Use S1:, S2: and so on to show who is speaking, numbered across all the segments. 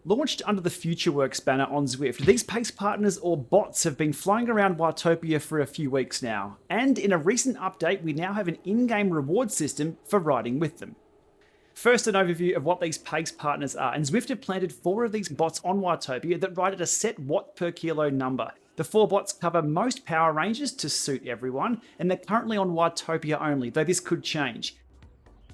S1: Launched under the FutureWorks banner on Zwift, these pace partners or bots have been flying around Watopia for a few weeks now, and in a recent update we now have an in-game reward system for riding with them. First, an overview of what these pace partners are, and Zwift have planted 4 of these bots on Watopia that ride at a set watt per kilo number. The 4 bots cover most power ranges to suit everyone, and they're currently on Watopia only, though this could change.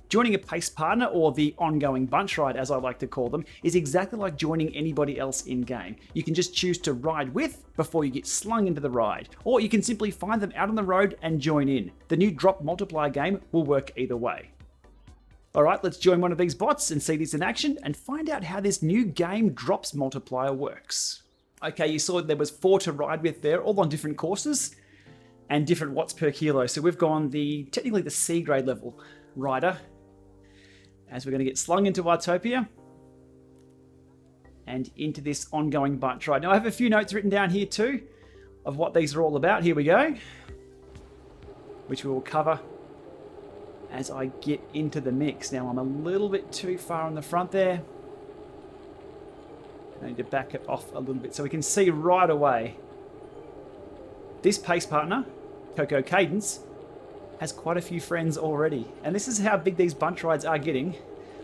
S1: Joining a pace partner, or the ongoing bunch ride as I like to call them, is exactly like joining anybody else in-game. You can just choose to ride with before you get slung into the ride, or you can simply find them out on the road and join in. The new drop multiplier game will work either way. Alright, let's join one of these bots and see this in action and find out how this new game drops multiplier works. Okay, you saw there was 4 to ride with there, all on different courses and different watts per kilo. So we've gone technically the C grade level rider, as we're going to get slung into Watopia and into this ongoing bunch ride. Now I have a few notes written down here too of what these are all about. Here we go, which we will cover as I get into the mix. Now I'm a little bit too far on the front there. I need to back it off a little bit so we can see right away. This pace partner, Coco Cadence, has quite a few friends already. And this is how big these bunch rides are getting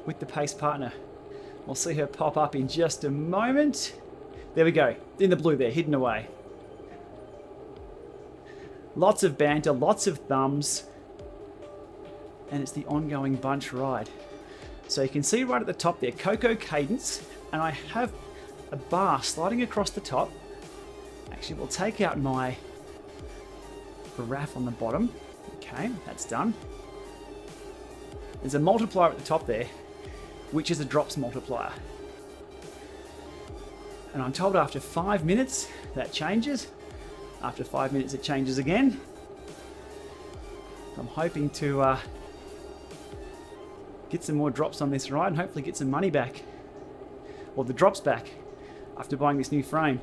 S1: with the pace partner. We'll see her pop up in just a moment. There we go, in the blue there, hidden away. Lots of banter, lots of thumbs, and it's the ongoing bunch ride. So you can see right at the top there, Coco Cadence, and I have a bar sliding across the top. Actually, we'll take out my graph on the bottom. Okay, that's done. There's a multiplier at the top there, which is a drops multiplier. And I'm told after 5 minutes that changes. After 5 minutes it changes again. So I'm hoping to get some more drops on this ride and hopefully get some money back, or the drops back, after buying this new frame.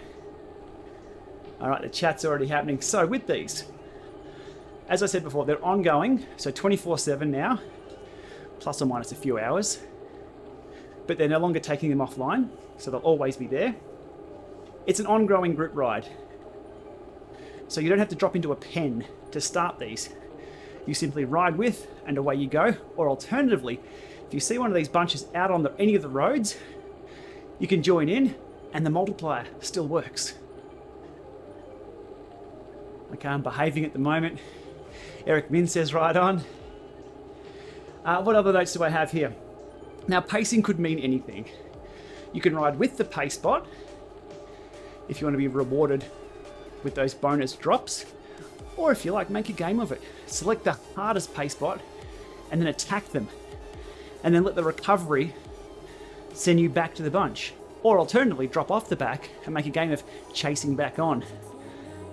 S1: Alright, the chat's already happening. So with these, as I said before, they're ongoing, so 24/7 now, plus or minus a few hours. But they're no longer taking them offline, so they'll always be there. It's an ongoing group ride. So you don't have to drop into a pen to start these. You simply ride with and away you go, or alternatively, if you see one of these bunches out on any of the roads, you can join in and the multiplier still works. Okay, I'm behaving at the moment. Eric Min says right on. What other notes do I have here? Now, pacing could mean anything. You can ride with the pace bot if you want to be rewarded with those bonus drops, or if you like, make a game of it. Select the hardest pace bot and then attack them, and then let the recovery send you back to the bunch. Or alternatively, drop off the back and make a game of chasing back on.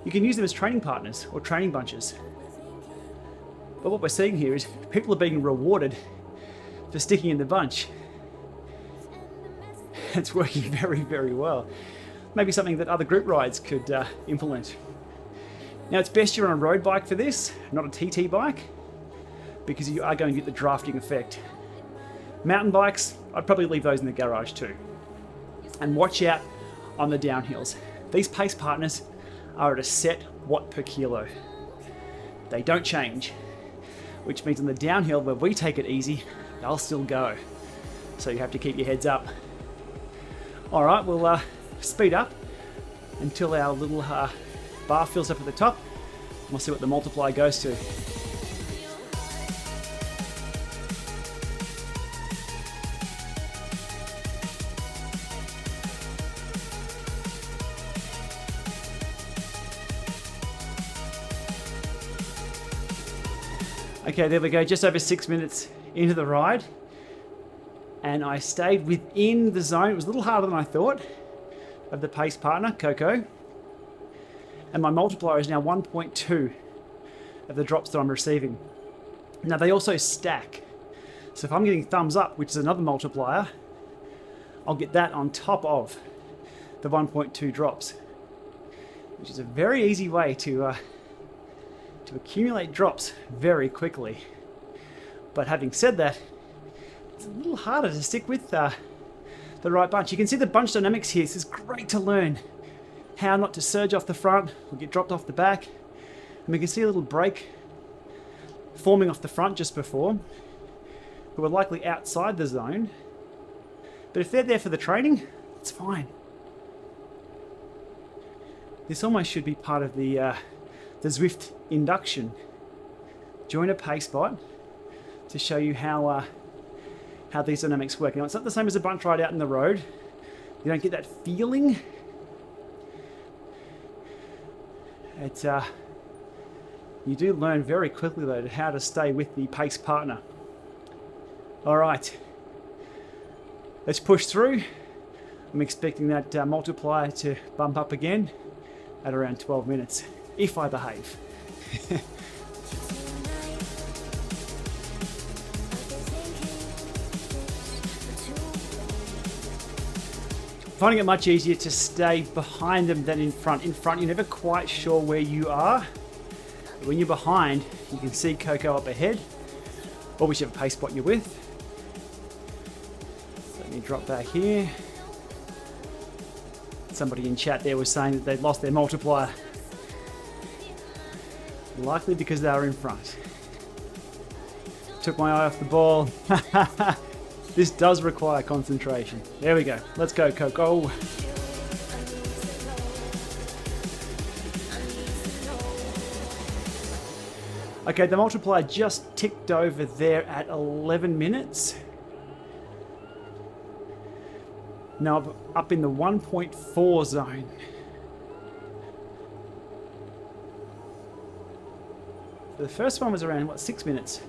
S1: You can use them as training partners or training bunches. But what we're seeing here is people are being rewarded for sticking in the bunch. It's working very, very well. Maybe something that other group rides could implement. Now it's best you're on a road bike for this, not a TT bike, because you are going to get the drafting effect. Mountain bikes, I'd probably leave those in the garage too. And watch out on the downhills. These pace partners are at a set watt per kilo. They don't change, which means on the downhill where we take it easy, they'll still go. So you have to keep your heads up. All right, we'll speed up until our little bar fills up at the top. We'll see what the multiplier goes to. Okay, there we go, just over 6 minutes into the ride. And I stayed within the zone. It was a little harder than I thought, of the pace partner, Coco. And my multiplier is now 1.2 of the drops that I'm receiving. Now they also stack. So if I'm getting thumbs up, which is another multiplier, I'll get that on top of the 1.2 drops, which is a very easy way to accumulate drops very quickly. But having said that, it's a little harder to stick with the the right bunch. You can see the bunch dynamics here. This is great to learn how not to surge off the front or get dropped off the back. And we can see a little break forming off the front just before, but we're likely outside the zone. But if they're there for the training, it's fine. This almost should be part of the Zwift induction. Join a pace bot to show you how these dynamics work. Now, it's not the same as a bunch ride out in the road. You don't get that feeling. You do learn very quickly, though, how to stay with the pace partner. All right, let's push through. I'm expecting that multiplier to bump up again at around 12 minutes, if I behave. Finding it much easier to stay behind them than in front. In front, you're never quite sure where you are. But when you're behind, you can see Coco up ahead, or whichever pace spot you're with. So let me drop back here. Somebody in chat there was saying that they'd lost their multiplier. Likely because they were in front. Took my eye off the ball. This does require concentration. There we go. Let's go, Coco. Okay, the multiplier just ticked over there at 11 minutes. Now up in the 1.4 zone. The first one was around, what, 6 minutes?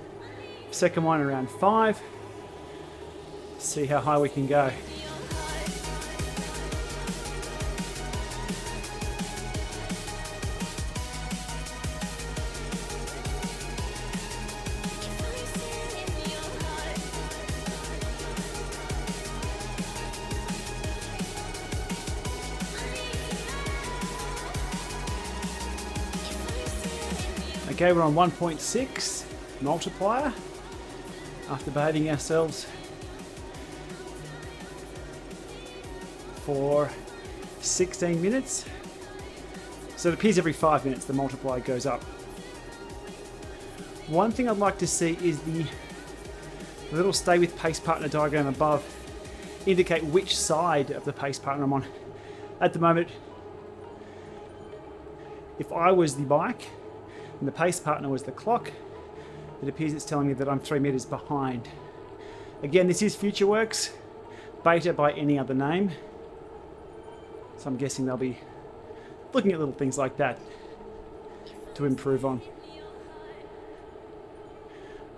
S1: Second one around 5. See how high we can go. Okay, we're on 1.6 multiplier after behaving ourselves for 16 minutes. So it appears every 5 minutes the multiplier goes up. One thing I'd like to see is the little stay with pace partner diagram above indicate which side of the pace partner I'm on. At the moment, if I was the bike and the pace partner was the clock, it appears it's telling me that I'm 3 meters behind. Again, this is FutureWorks, beta by any other name. So I'm guessing they'll be looking at little things like that to improve on.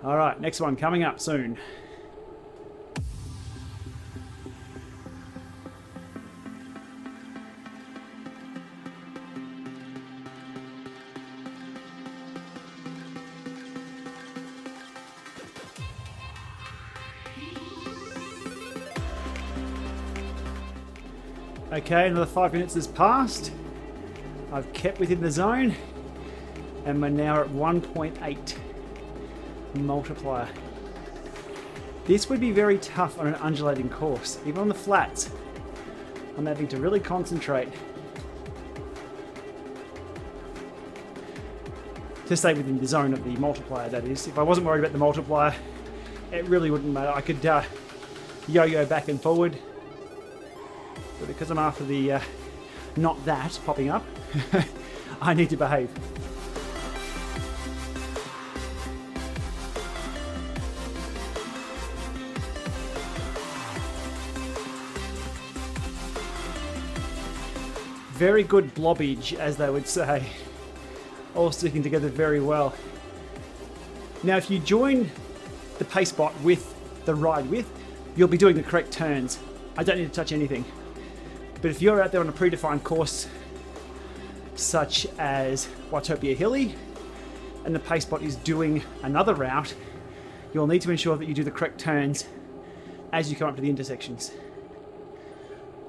S1: All right, next one coming up soon. Okay, another 5 minutes has passed. I've kept within the zone, and we're now at 1.8 multiplier. This would be very tough on an undulating course. Even on the flats, I'm having to really concentrate to stay within the zone of the multiplier, that is. If I wasn't worried about the multiplier, it really wouldn't matter. I could yo-yo back and forward. But because I'm after the not that popping up, I need to behave. Very good blobbage, as they would say. All sticking together very well. Now, if you join the pace bot with the ride width, you'll be doing the correct turns. I don't need to touch anything. But if you're out there on a predefined course, such as Watopia Hilly, and the pace bot is doing another route, you'll need to ensure that you do the correct turns as you come up to the intersections.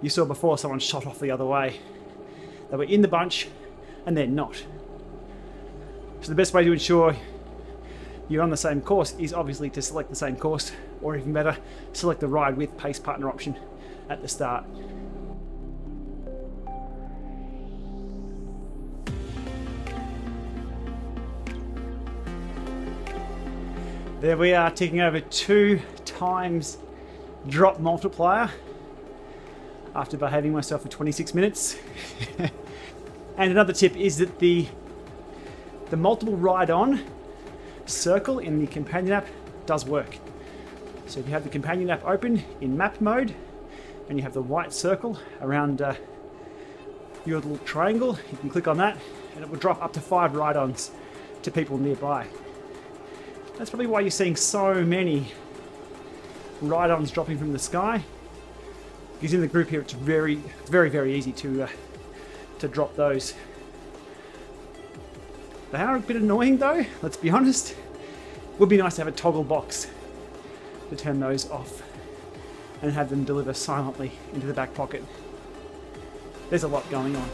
S1: You saw before someone shot off the other way. They were in the bunch, and they're not. So the best way to ensure you're on the same course is obviously to select the same course, or even better, select the ride with pace partner option at the start. There we are, ticking over 2 times drop multiplier after behaving myself for 26 minutes. And another tip is that the multiple ride-on circle in the companion app does work. So if you have the companion app open in map mode and you have the white circle around your little triangle, you can click on that and it will drop up to 5 ride-ons to people nearby. That's probably why you're seeing so many ride-ons dropping from the sky, because in the group here it's very easy to drop those. They are a bit annoying though, let's be honest. Would be nice to have a toggle box to turn those off and have them deliver silently into the back pocket. There's a lot going on.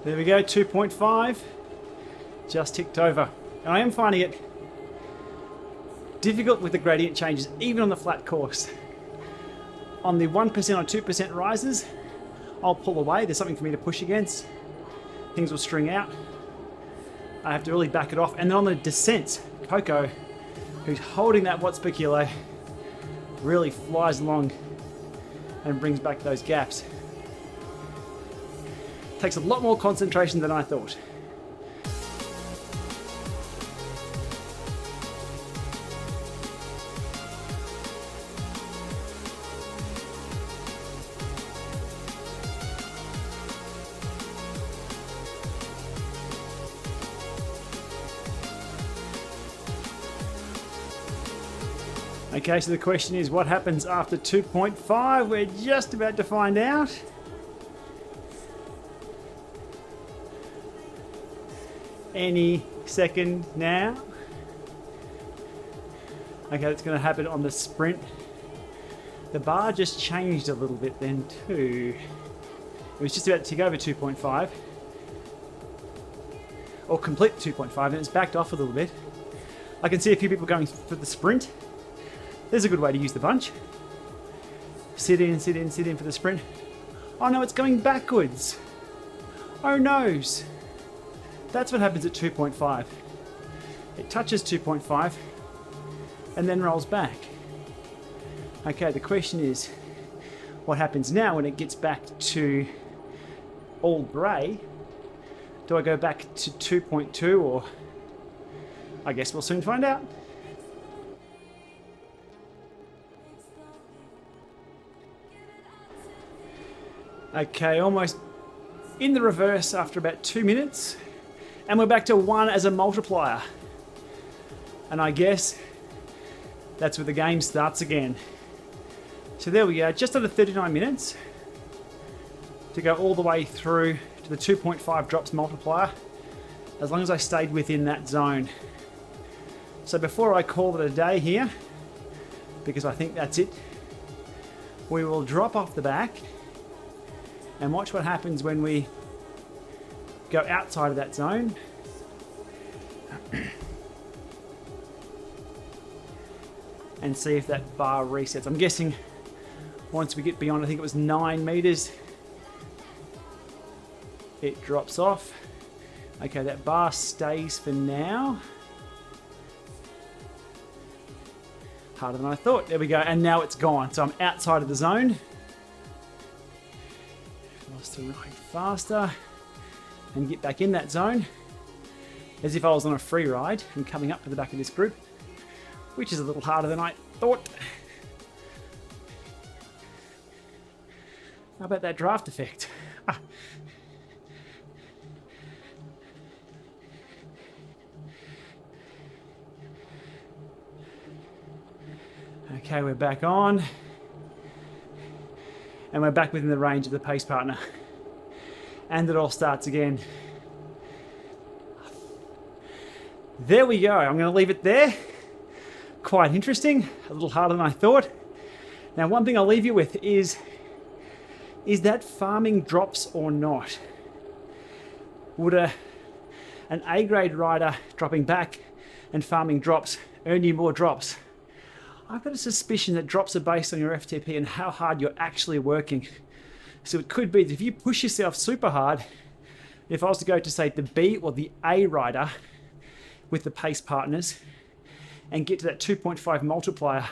S1: There we go, 2.5, just ticked over. And I am finding it difficult with the gradient changes, even on the flat course. On the 1% or 2% rises, I'll pull away, there's something for me to push against. Things will string out. I have to really back it off. And then on the descents, Coco, who's holding that watts per kilo, really flies along and brings back those gaps. Takes a lot more concentration than I thought. Okay, so the question is, what happens after 2.5? We're just about to find out. Any second now. Okay, that's going to happen on the sprint. The bar just changed a little bit then too. It was just about to tick over 2.5. Or complete 2.5 and it's backed off a little bit. I can see a few people going for the sprint. There's a good way to use the bunch. Sit in, sit in, sit in for the sprint. Oh no, it's going backwards. Oh noes. That's what happens at 2.5. It touches 2.5 and then rolls back. Okay, the question is, what happens now when it gets back to all grey? Do I go back to 2.2 or... I guess we'll soon find out. Okay, almost in the reverse after about 2 minutes. And we're back to 1 as a multiplier. And I guess that's where the game starts again. So there we go, just under 39 minutes to go all the way through to the 2.5 drops multiplier, as long as I stayed within that zone. So before I call it a day here, because I think that's it, we will drop off the back and watch what happens when we go outside of that zone. And see if that bar resets. I'm guessing once we get beyond, I think it was 9 meters, it drops off. Okay, that bar stays for now. Harder than I thought. There we go, and now it's gone. So I'm outside of the zone. Lost to ride faster and get back in that zone, as if I was on a free ride and coming up to the back of this group, which is a little harder than I thought. How about that draft effect? Ah. Okay, we're back on. And we're back within the range of the pace partner. And it all starts again. There we go. I'm going to leave it there. Quite interesting. A little harder than I thought. Now, one thing I'll leave you with is that farming drops or not? Would an A-grade rider dropping back and farming drops earn you more drops? I've got a suspicion that drops are based on your FTP and how hard you're actually working. So it could be that if you push yourself super hard, if I was to go to, say, the B or the A rider with the pace partners and get to that 2.5 multiplier,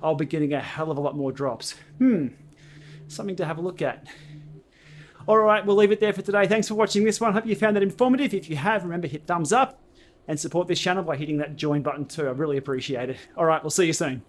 S1: I'll be getting a hell of a lot more drops. Something to have a look at. All right, we'll leave it there for today. Thanks for watching this one. Hope you found that informative. If you have, remember, hit thumbs up and support this channel by hitting that join button too. I really appreciate it. All right, we'll see you soon.